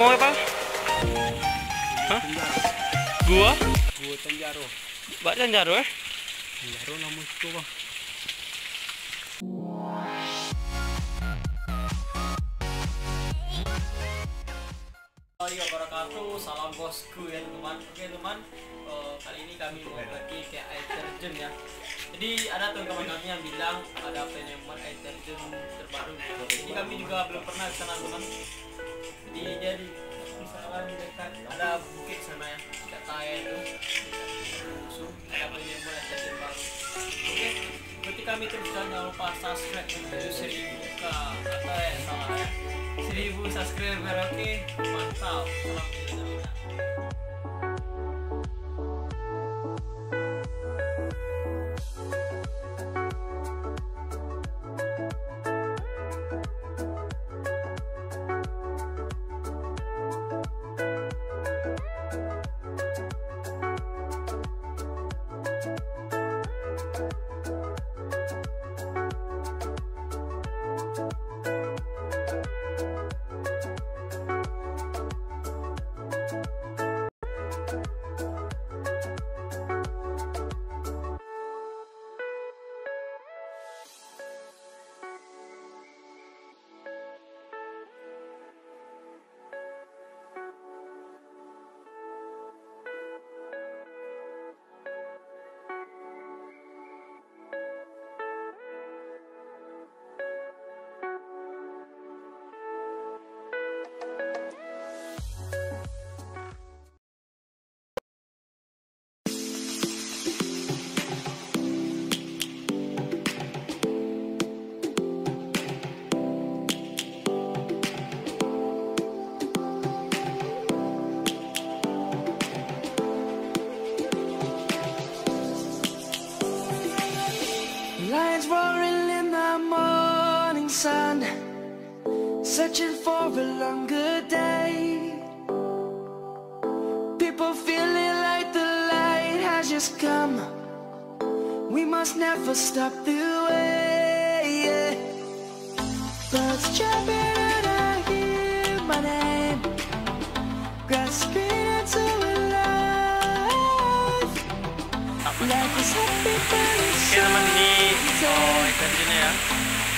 mau apa? Hah? Gua? Gua Tanjaro. Bak Tanjaro Tanjaro nama itu bang. Assalamualaikum wabarakatuh, salam bosku ya teman. Oke teman, kali ini kami mau pergi ke air terjun ya. Jadi ada teman-teman kami yang bilang ada penemuan air terjun terbaru. Jadi kami juga belum pernah ke sana teman. Jadi misalkan dekat ada bukit sana ya, dekat Tae itu, musuh ada penemuan air terjun baru. Oke, berarti kami terus jangan lupa subscribe menuju 1000 atau ya salah ya. 1000 subscriber, oke, mantap. Salam Indonesia. Lions roaring in the morning sun, searching for a longer day. People feeling like the light has just come. We must never stop the way. Birds chirping and I hear my name, grasping into life. Life is happy but it's Oke teman, ini air terjunnya ya.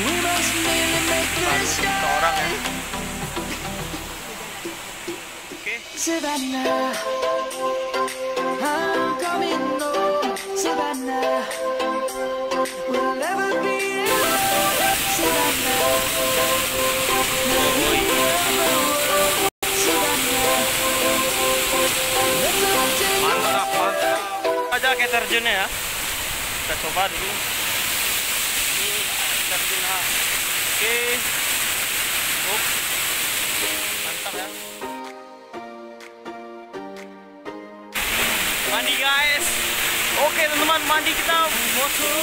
we must merely make this Satu orang ya. Oke. Savannah, I'm coming home. Savannah, we'll never be alone. Savannah, Savannah, let's all take Mantap, mantap. Aja air terjunnya ya. Kita coba dulu. Ini air terjun ya. Oke. Up. Mantap ya. Mandi guys. Oke teman-teman, mandi kita. Bosku.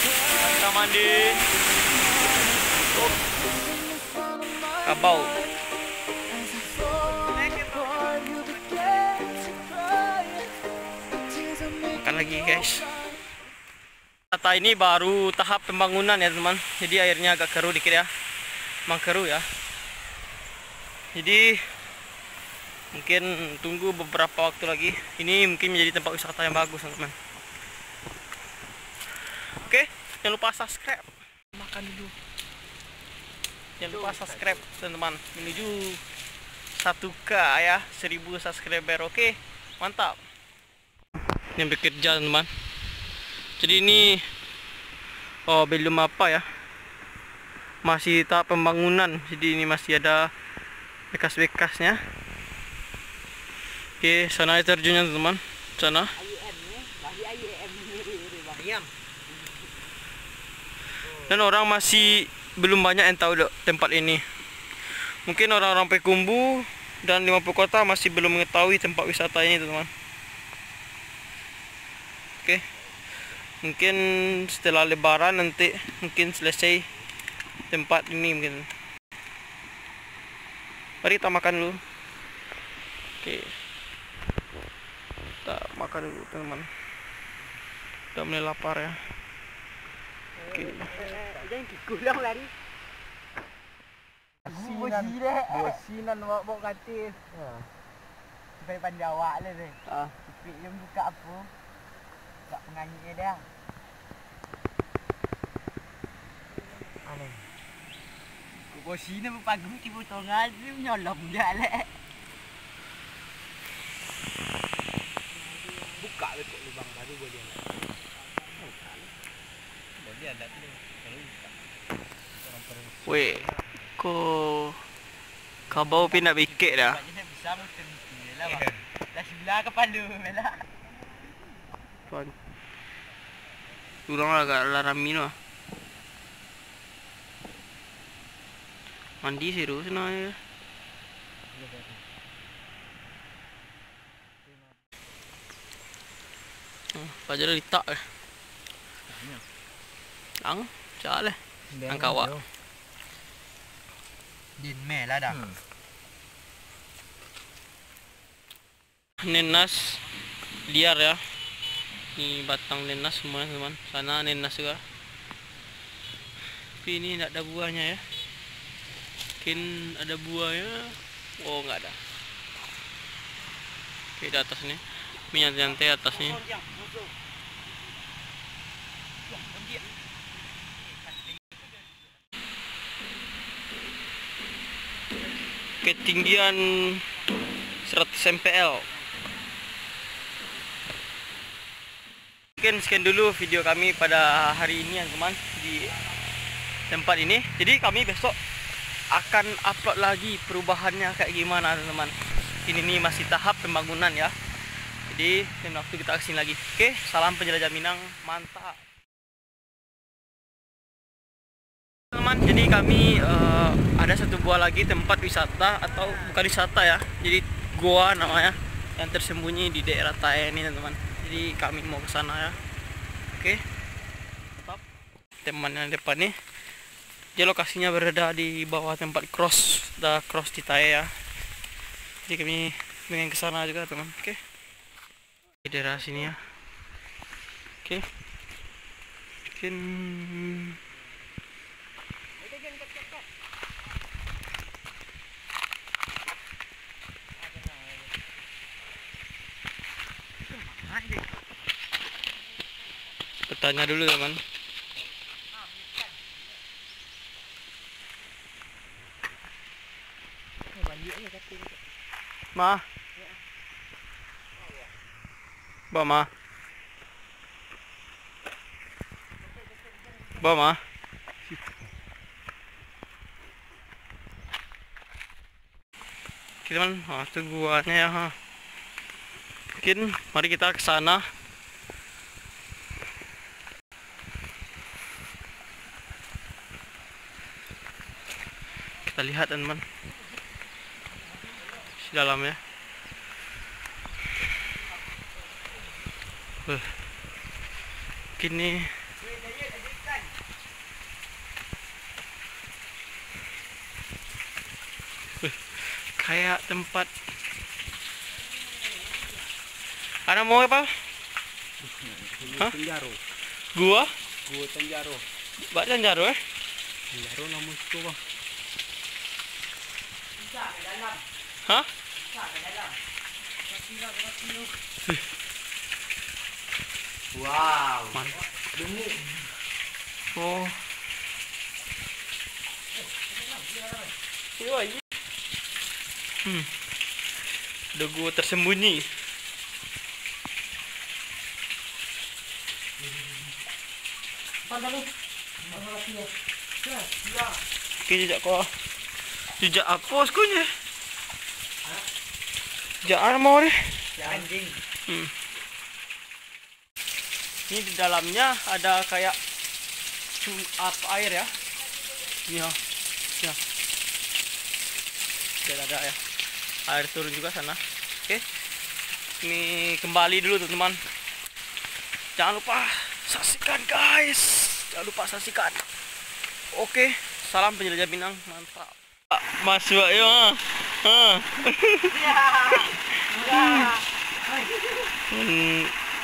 Kita mandi. Up. Kabau. Makan lagi guys. Kata ini baru tahap pembangunan ya teman. Jadi airnya agak keruh dikit ya. Emang keruh ya. Jadi mungkin tunggu beberapa waktu lagi. Ini mungkin menjadi tempat wisata yang bagus teman. Oke, jangan lupa subscribe. Makan dulu. Jangan lupa subscribe teman-teman. Menuju 1K ya, 1000 subscriber. Oke, mantap. Yang bekerja teman. Jadi ini belum apa ya, masih tahap pembangunan. Jadi ini masih ada bekas-bekasnya. Oke, sana air terjunnya teman. Sana. Dan orang masih belum banyak yang tahu tempat ini. Mungkin orang-orang Payakumbuh dan 50 kota masih belum mengetahui tempat wisata ini teman. Oke, mungkin setelah lebaran nanti mungkin selesai tempat ini mungkin. Mari kita makan dulu. Oke, kita makan dulu teman. Udah mulai lapar ya. Oke. Jangan digulang lari. bosi dah. Bosi nan bawa katil. Sampai pandai awak lah ni. Cepik je buka apa. Buka penganyik dia. Aneh. Bosi ni berpagu tiba tongal ni menyolong je lah. Buka betul lubang baru boleh lah. Boleh ada tu. Weh, kau bau pindah bikit dah. Bisa betul ni lah. Dah sebelah kepala melah. Tuan. Turang lah kat Larami tu. Mandi seru sebenarnya. Pajar dah letak ke? Ang, cak lah. Ang kawak. Din meh lah dah. Nenas liar ya. Ni batang nenas semua teman. Sana nenas juga. Tapi ini tak ada buahnya ya. Mungkin ada buahnya. Oh enggak ada. Oke di atas nih. Nyantai atas nih. Ketinggian 100 mPl. Mungkin sekian dulu video kami pada hari ini teman-teman di tempat ini. Jadi kami besok akan upload lagi perubahannya kayak gimana teman-teman. Ini nih masih tahap pembangunan ya. Jadi dan waktu kita kesini lagi. Oke, salam penjelajah Minang, mantap. Teman, jadi kami ada satu buah lagi tempat wisata atau bukan wisata ya. Jadi goa namanya yang tersembunyi di daerah Tae ini teman-teman. Jadi kami mau ke sana ya. Oke. Tetap teman yang depan nih. Dia lokasinya berada di bawah tempat cross di Tae ya. Jadi kami pengen ke sana juga teman. Oke. Di daerah sini ya. Oke. Mungkin bertanya dulu teman. Ma. Ba ma. Ba ma. Oke teman, itu guanya ya. Mungkin mari kita ke sana. Kita lihat teman-teman di dalamnya. Kini kayak tempat ada mau apa? Hah? Tanjaro. Gua Tanjaro. Bak Tanjaro Tanjaro nama itu bang. Hah? Wow. Oh. Ada gua tersembunyi. Oke, jejak kau. Jejak apa sekunnya? Jejak apa mau ni? Anjing. Ini di dalamnya ada kayak air ya. Ini ya. Ada ya. Air turun juga sana. Oke. Ini kembali dulu teman-teman. Jangan lupa saksikan guys. Jangan lupa saksikan. Oke, salam penjelajah Minang, mantap. Masuk ya.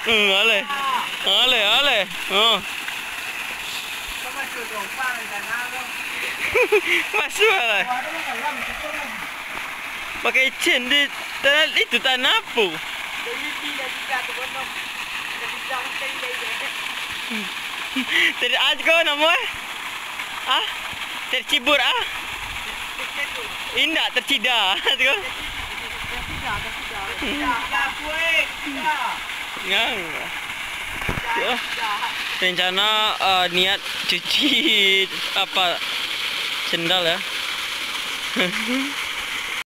Ale. Masuk lah. Ada yang kalam, kita lagi. Pakai chain di tanah itu tanah apa? Jadi tidak juga tu bonok. Jadi jangan sekali lagi. Ter kau nama? Ah? Tercibur ah? Indah tercidar. Tengok. Tidak, kuih. Tidak. Ngang. Rencana niat cuci apa sendal ya.